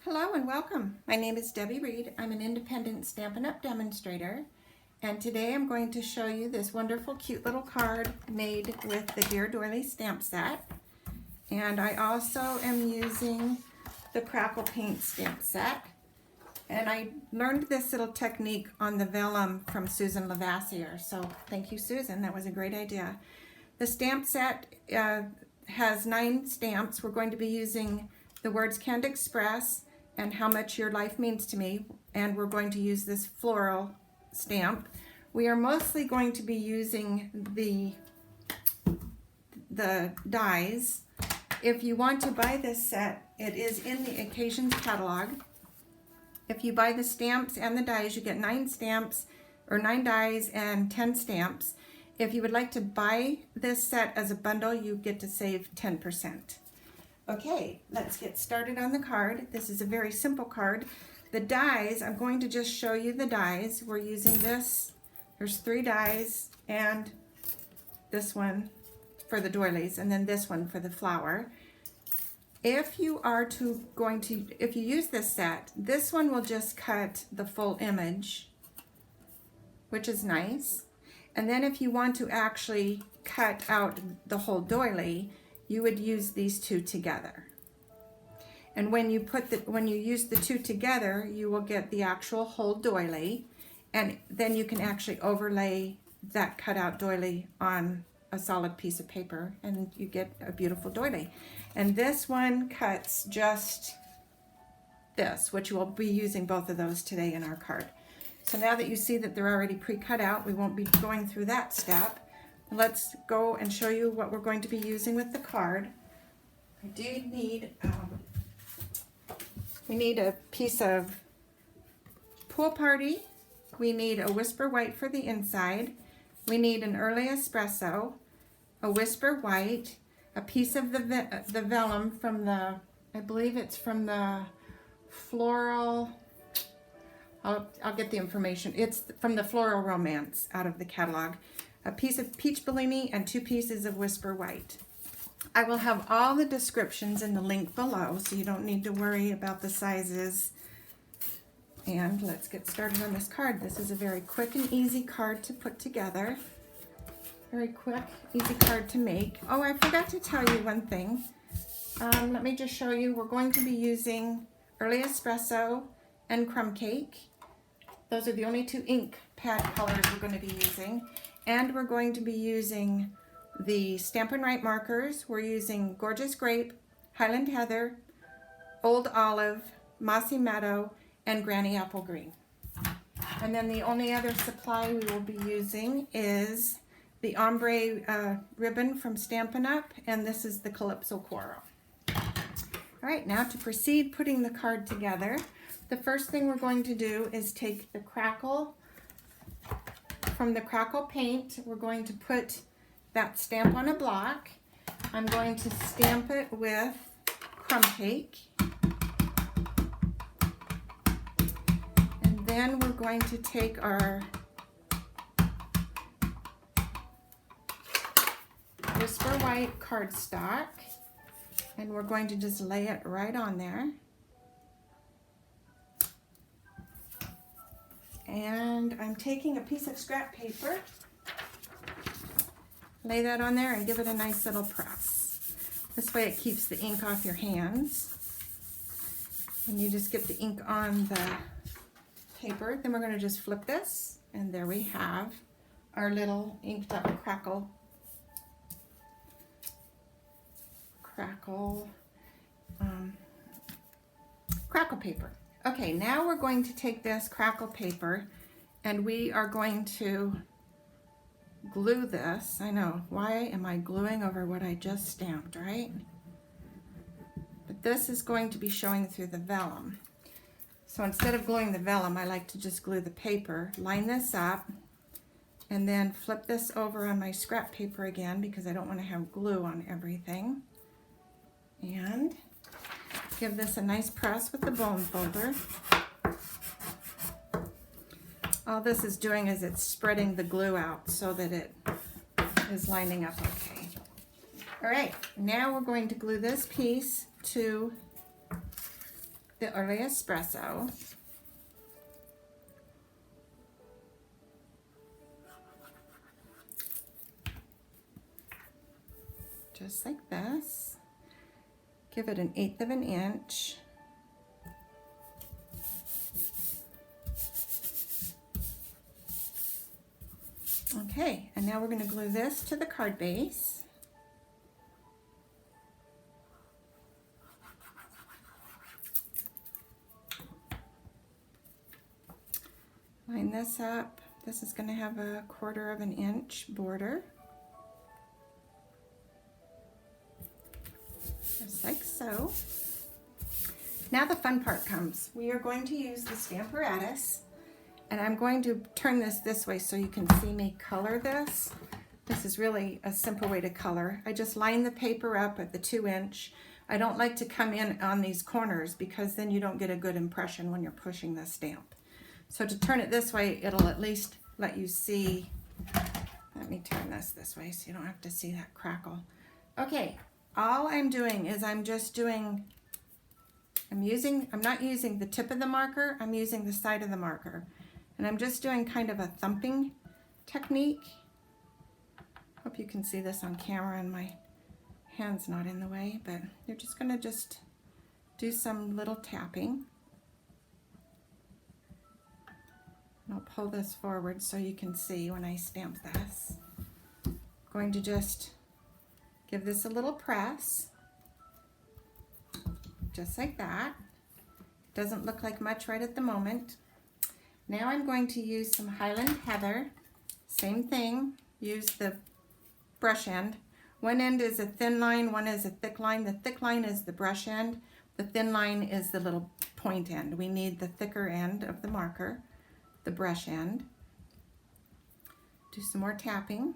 Hello and welcome. My name is Debbie Reed. I'm an independent Stampin' Up! Demonstrator, and today I'm going to show you this wonderful cute little card made with the Dear Doily stamp set. And I also am using the Crackle paint stamp set. And I learned this little technique on the Vellum from Susan Lavassier. So thank you, Susan. That was a great idea. The stamp set has 9 stamps. We're going to be using the words Can't Express and How Much Your Life Means to Me, and we're going to use this floral stamp. We are mostly going to be using the dies. If you want to buy this set, it is in the Occasions catalog. If you buy the stamps and the dies, you get 9 stamps, or 9 dies and 10 stamps. If you would like to buy this set as a bundle, you get to save 10%. Okay, let's get started on the card. This is a very simple card. The dies, I'm going to just show you the dies. We're using this. There's 3 dies, and this one for the doilies, and then this one for the flower. If you use this set, this one will just cut the full image, which is nice. And then if you want to actually cut out the whole doily, you would use these 2 together. And when you use the 2 together, you will get the actual whole doily, and then you can actually overlay that cut out doily on a solid piece of paper, and you get a beautiful doily. And this one cuts just this, which we'll be using both of those today in our card. So now that you see that they're already pre-cut out, we won't be going through that step. Let's go and show you what we're going to be using with the card. I do need, we need a piece of Pool Party. We need a Whisper White for the inside. We need an early espresso, a Whisper White, a piece of the Vellum from the, I believe it's from the Floral, I'll get the information. It's from the Floral Romance out of the catalog. A piece of Peach Bellini and 2 pieces of Whisper White. I will have all the descriptions in the link below, so you don't need to worry about the sizes. And let's get started on this card. This is a very quick and easy card to put together. Very quick, easy card to make. Oh, I forgot to tell you one thing. Let me just show you. We're going to be using Early Espresso and Crumb Cake. Those are the only 2 ink pad colors we're going to be using. And we're going to be using the Stampin' Up! Markers. We're using Gorgeous Grape, Highland Heather, Old Olive, Mossy Meadow, and Granny Apple Green. And then the only other supply we will be using is the ombre ribbon from Stampin' Up! And this is the Calypso Coral. All right, now to proceed putting the card together, the first thing we're going to do is take the Crackle. From the Crackle paint, we're going to put that stamp on a block. I'm going to stamp it with Crumb Cake. And then we're going to take our Whisper White cardstock, and we're going to just lay it right on there. And I'm taking a piece of scrap paper, lay that on there and give it a nice little press. This way it keeps the ink off your hands. And you just get the ink on the paper. Then we're going to just flip this, and there we have our little inked up Crackle paper. Okay, now we're going to take this Crackle paper and we are going to glue this. I know, why am I gluing over what I just stamped, right? But this is going to be showing through the vellum. So instead of gluing the vellum, I like to just glue the paper, line this up, and then flip this over on my scrap paper again because I don't want to have glue on everything. And give this a nice press with the bone folder. All this is doing is it's spreading the glue out so that it is lining up okay. All right, now we're going to glue this piece to the early espresso. Just like this. Give it 1/8 of an inch. Okay, and now we're going to glue this to the card base. Line this up. This is going to have a 1/4 of an inch border. Just like so. Now the fun part comes. We are going to use the Stamparatus, and I'm going to turn this way so you can see me color this. This is really a simple way to color. I just line the paper up at the 2-inch. I don't like to come in on these corners because then you don't get a good impression when you're pushing the stamp. So to turn it this way, it'll at least let you see. Let me turn this way so you don't have to see that crackle. Okay, all I'm doing is I'm not using the tip of the marker, I'm using the side of the marker. And I'm just doing kind of a thumping technique. Hope you can see this on camera and my hand's not in the way, but you're just gonna just do some little tapping. And I'll pull this forward so you can see when I stamp this. I'm going to just give this a little press, just like that. Doesn't look like much right at the moment. Now I'm going to use some Highland Heather. Same thing, use the brush end. One end is a thin line, one is a thick line. The thick line is the brush end. The thin line is the little point end. We need the thicker end of the marker, the brush end. Do some more tapping.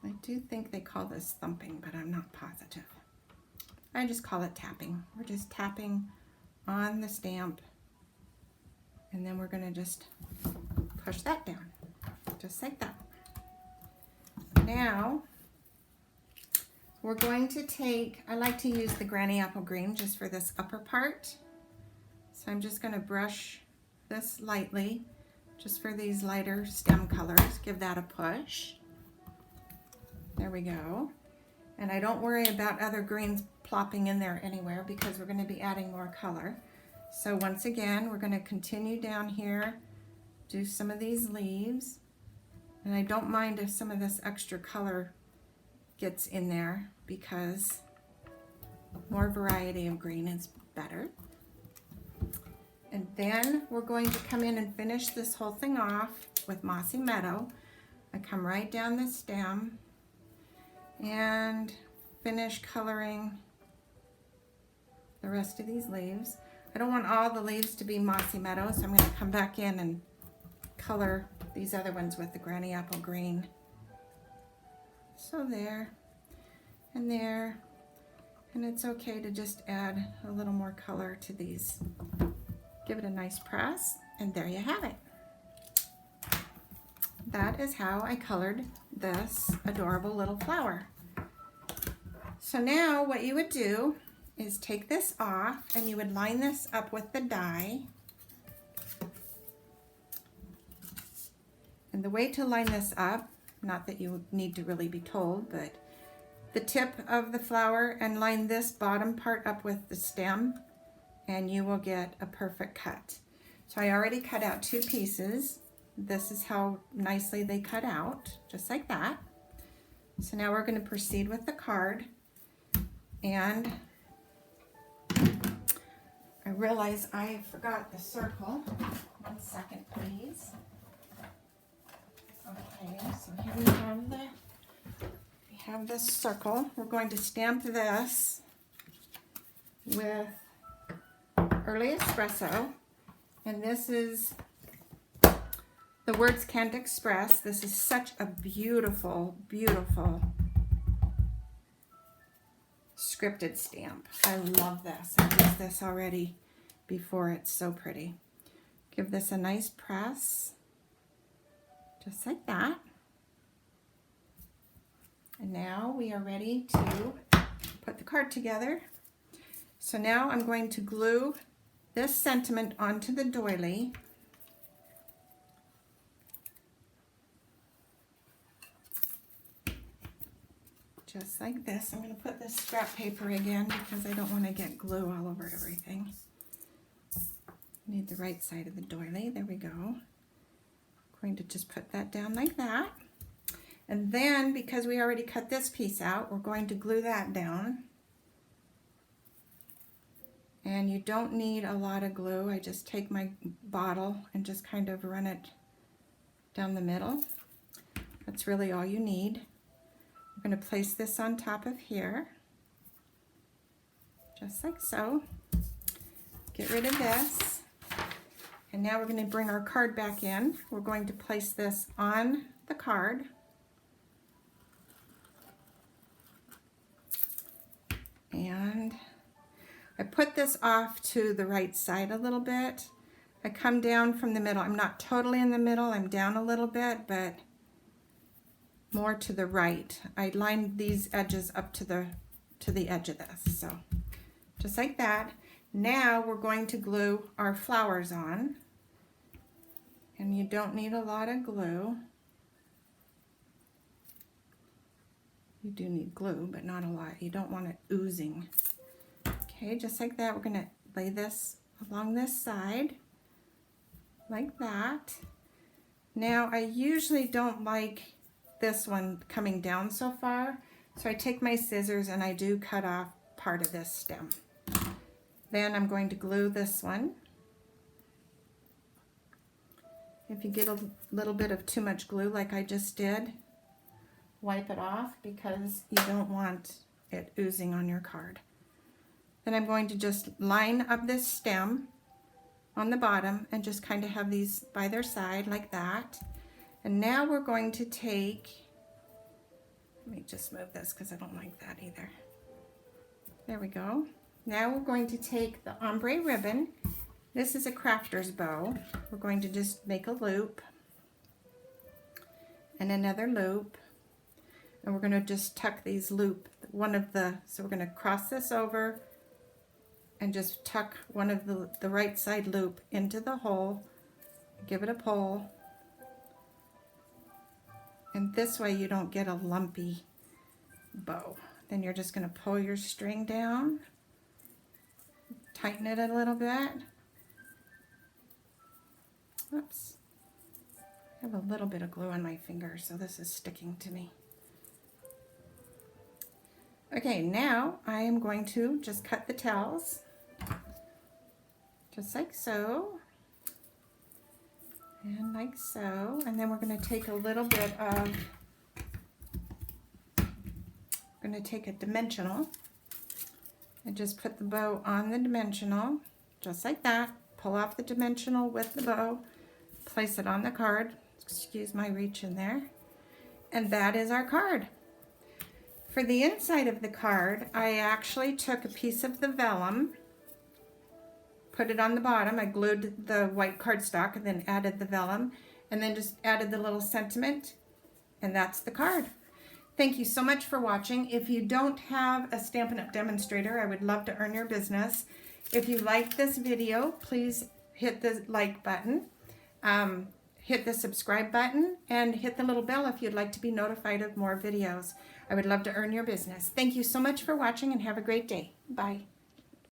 I do think they call this thumping, but I'm not positive. I just call it tapping. We're just tapping on the stamp, and then we're going to just push that down, just like that. Now, we're going to take, I like to use the Granny Apple Green just for this upper part. So I'm just going to brush this lightly, just for these lighter stem colors. Give that a push. There we go. And I don't worry about other greens plopping in there anywhere because we're going to be adding more color. So once again, we're going to continue down here, do some of these leaves. And I don't mind if some of this extra color gets in there because more variety of green is better. And then we're going to come in and finish this whole thing off with Mossy Meadow. I come right down the stem and finish coloring the rest of these leaves. I don't want all the leaves to be Mossy Meadow, so I'm going to come back in and color these other ones with the Granny Apple Green. So there, and it's okay to just add a little more color to these. Give it a nice press, and there you have it. That is how I colored this adorable little flower. So now what you would do is take this off and you would line this up with the die. And the way to line this up, not that you need to really be told, but the tip of the flower and line this bottom part up with the stem and you will get a perfect cut. So I already cut out 2 pieces. This is how nicely they cut out, just like that. So now we're going to proceed with the card. And I realize I forgot the circle. 1 second, please. Okay, so here we have this circle. We're going to stamp this with Early Espresso, and this is The Words Can't Express. This is such a beautiful, beautiful scripted stamp. I love this. I've used this already before. It's so pretty. Give this a nice press, just like that. And now we are ready to put the card together. So now I'm going to glue this sentiment onto the doily. Just like this. I'm going to put this scrap paper again because I don't want to get glue all over everything. Need the right side of the doily. There we go. Going to just put that down like that. And then, because we already cut this piece out, we're going to glue that down. And you don't need a lot of glue. I just take my bottle and just kind of run it down the middle. That's really all you need. I'm going to place this on top of here, just like so. Get rid of this. And now we're going to bring our card back in. We're going to place this on the card. And I put this off to the right side a little bit. I come down from the middle. I'm not totally in the middle. I'm down a little bit, but more to the right. I lined these edges up to the edge of this. So just like that. Now we're going to glue our flowers on. And you don't need a lot of glue. You do need glue, but not a lot. You don't want it oozing. Okay, just like that. We're going to lay this along this side, like that. Now, I usually don't like this one coming down so far, so I take my scissors and I do cut off part of this stem. Then I'm going to glue this one. If you get a little bit of too much glue like I just did, wipe it off because you don't want it oozing on your card. Then I'm going to just line up this stem on the bottom and just kind of have these by their side like that. And now we're going to take, let me just move this because I don't like that either. There we go. Now we're going to take the ombre ribbon. This is a crafter's bow. We're going to just make a loop and another loop. And we're going to just tuck these loop, so we're going to cross this over and just tuck one of the right side loop into the hole. Give it a pull. And this way you don't get a lumpy bow. Then you're just going to pull your string down, tighten it a little bit. Oops. I have a little bit of glue on my finger, so this is sticking to me. Okay, now I am going to just cut the tails, just like so, and like so, and then we're going to take a little bit of, we're going to take a dimensional and just put the bow on the dimensional, just like that. Pull off the dimensional with the bow, place it on the card, excuse my reach in there, and that is our card. For the inside of the card, I actually took a piece of the vellum, put it on the bottom. I glued the white cardstock and then added the vellum, and then just added the little sentiment, and that's the card. Thank you so much for watching. If you don't have a Stampin' Up! Demonstrator, I would love to earn your business. If you like this video, please hit the like button, hit the subscribe button, and hit the little bell if you'd like to be notified of more videos. I would love to earn your business. Thank you so much for watching and have a great day. Bye.